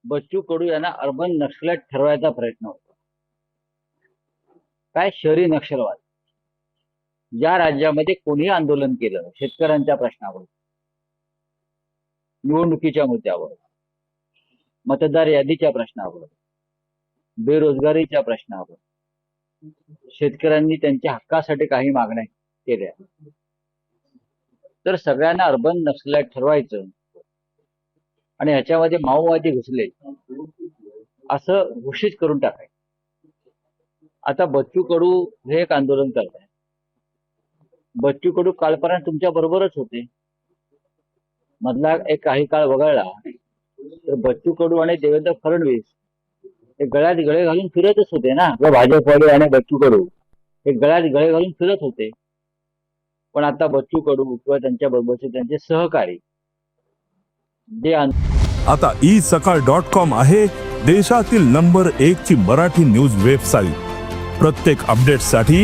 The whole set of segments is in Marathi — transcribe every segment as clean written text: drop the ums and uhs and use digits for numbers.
बच्चू कडू यांना अर्बन नक्षलाईट ठरवायचा प्रयत्न होता. काय शहरी नक्षलवाद. ज्या राज्यामध्ये कोणी आंदोलन केलं शेतकऱ्यांच्या प्रश्नावर, निवडणुकीच्या मुद्द्यावर, मतदार यादीच्या प्रश्नावर, बेरोजगारीच्या प्रश्नावर, शेतकऱ्यांनी त्यांच्या हक्कासाठी काही मागण्या केल्या, तर सगळ्यांना अर्बन नक्षलाईट ठरवायचं आणि ह्याच्यामध्ये माओवादी घुसले असं घोषित करून टाकायचं. आता बच्चू कडू हे एक आंदोलन करत आहे. बच्चू कडू कालपर्यंत तुमच्या बरोबरच होते, मधला एक काही काळ वगळला तर बच्चू कडू आणि देवेंद्र फडणवीस हे गळ्यात गळे घालून फिरतच होते ना. भाजपवाले आणि बच्चू कडू हे गळ्यात गळे घालून फिरत होते. पण आता बच्चू कडू किंवा त्यांच्या बरोबरचे त्यांचे सहकारी जे आता isakal.com आहे देशातील नंबर 1 ची मराठी न्यूज वेबसाईट. प्रत्येक अपडेटसाठी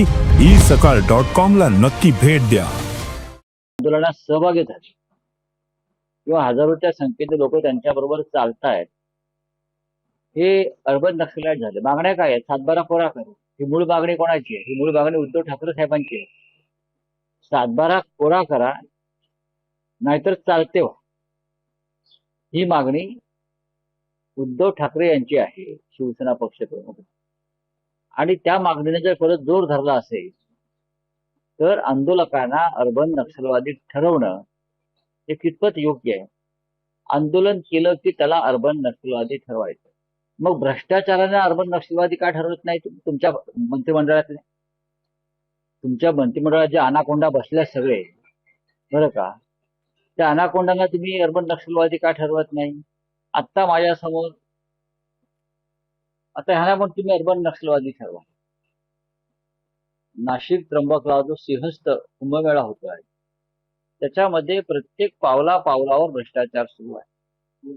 isakal.com ला नक्की भेट द्या. आंदोलनात सहभागी झाले किंवा हजारोच्या संख्येने लोक त्यांच्याबरोबर चालतायत. हे अर्बन नक्षलाईट झाले. मागण्या काय आहेत? 7/12 कोरा करा. ही मूळ मागणी कोणाची आहे? ही मूळ मागणी उद्धव ठाकरे साहेबांची आहे. 7/12 कोरा करा नाहीतर चालते व्हा, ही मागणी उद्धव ठाकरे यांची आहे, शिवसेना पक्ष प्रमुख. आणि त्या मागणीने जर परत जोर धरला असेल तर आंदोलकांना अर्बन नक्षलवादी ठरवणं हे कितपत योग्य आहे? आंदोलन केलं की त्याला अर्बन नक्षलवादी ठरवायचं. मग भ्रष्टाचाराने अर्बन नक्षलवादी का ठरवत नाही तुमच्या मंत्रिमंडळातले? तुमच्या मंत्रिमंडळात जे अनाकोंडा बसल्या सगळे, बरं का, त्या अनाकोंडांना तुम्ही अर्बन नक्षलवादी का ठरवत नाही? आत्ता माझ्यासमोर आता ह्याला पण तुम्ही अर्बन नक्षलवादी ठरवा. नाशिक त्र्यंबकला जो सिंहस्थ कुंभमेळा होतो आहे त्याच्यामध्ये प्रत्येक पावलावर भ्रष्टाचार सुरू आहे.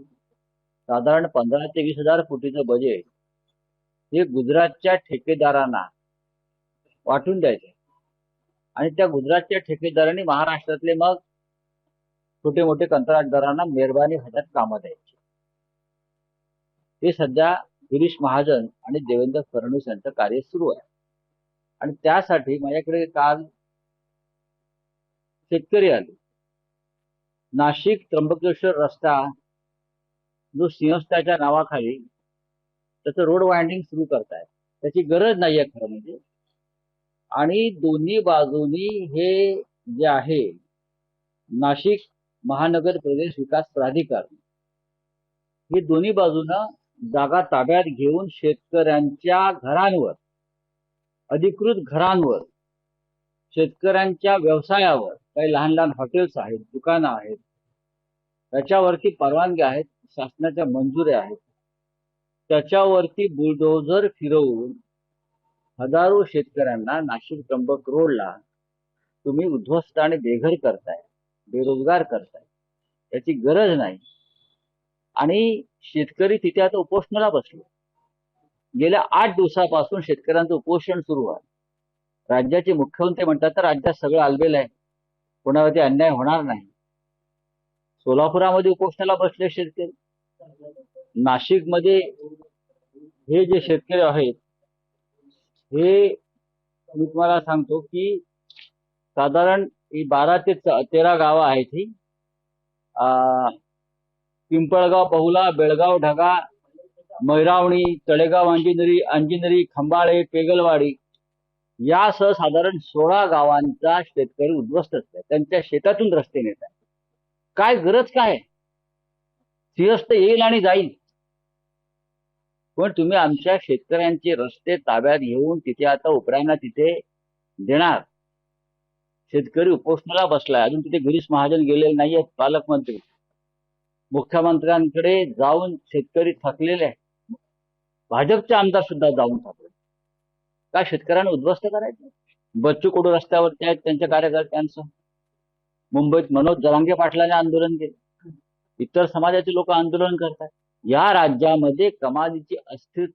साधारण 15 ते 20 हजार कोटीचं बजेट हे गुजरातच्या ठेकेदारांना वाटून द्यायचे आणि त्या गुजरातच्या ठेकेदारांनी महाराष्ट्रातले मग छोटे मोठे कंत्राटदारांना मेहरबानी हातात कामं द्यायची. हे सध्या गिरीश महाजन आणि देवेंद्र फडणवीस यांचं कार्य सुरू आहे. आणि त्यासाठी माझ्याकडे काल शेतकरी आले. नाशिक त्र्यंबकेश्वर रस्ता जो सिंहस्थाच्या नावाखाली त्याचं रोड वाइंडिंग सुरू करतायत, त्याची गरज नाहीये खरं म्हणजे. आणि दोन्ही बाजूनी हे जे आहे नाशिक महानगर प्रदेश विकास प्राधिकरण, हे दोन्ही बाजूनं जागा ताब्यात घेऊन शेतकऱ्यांच्या घरांवर, अधिकृत घरांवर, शेतकऱ्यांच्या व्यवसायावर, काही लहान लहान हॉटेल्स आहेत, दुकानं आहेत, त्याच्यावरती परवानगी आहेत, शासनाच्या मंजुऱ्या आहेत, त्याच्यावरती बुलडोझर फिरवून हजारो शेतकऱ्यांना नाशिक त्र्यंबक रोडला तुम्ही उद्ध्वस्त आणि बेघर करताय, बेरोजगार करताय. याची गरज नाही. आणि शेतकरी तिथे आता उपोषणाला बसले. गेल्या 8 दिवसापासून शेतकऱ्यांचं उपोषण सुरू आहे. राज्याचे मुख्यमंत्री म्हणतात तर राज्यात सगळं आलबेल आहे, कोणावरती अन्याय होणार नाही. सोलापुरामध्ये उपोषणाला बसले शेतकरी. नाशिकमध्ये हे जे शेतकरी आहेत हे मी तुम्हाला सांगतो की साधारण 12 ते 13 गावं आहेत. ही पिंपळगाव, बहुला, बेळगाव, ढगा, मैरावणी, तळेगाव, अंजिनरी, खंबाळे, पेगलवाडी यासह साधारण 16 गावांचा शेतकरी उद्ध्वस्त असतात. त्यांच्या शेतातून रस्ते नेत आहेत. काय गरज काय? सिंहस्थ येईल आणि जाईल, पण तुम्ही आमच्या शेतकऱ्यांचे रस्ते ताब्यात घेऊन तिथे आता उपऱ्यांना तिथे देणार. शेतकरी उपोषणाला बसलाय. अजून तिथे गिरीश महाजन गेलेले नाहीये, पालकमंत्री. मुख्यमंत्र्यांकडे जाऊन शेतकरी थकलेले आहेत. भाजपचे आमदार सुद्धा जाऊन थकले. काय शेतकऱ्यांना उद्ध्वस्त करायचं? बच्चू कडू रस्त्यावरती आहेत त्यांच्या कार्यकर्त्यांचं. मुंबईत मनोज जरांगे पाटलांनी आंदोलन केलं. इतर समाजाचे लोक आंदोलन करतात. या राज्यामध्ये कमालीची अस्थिरता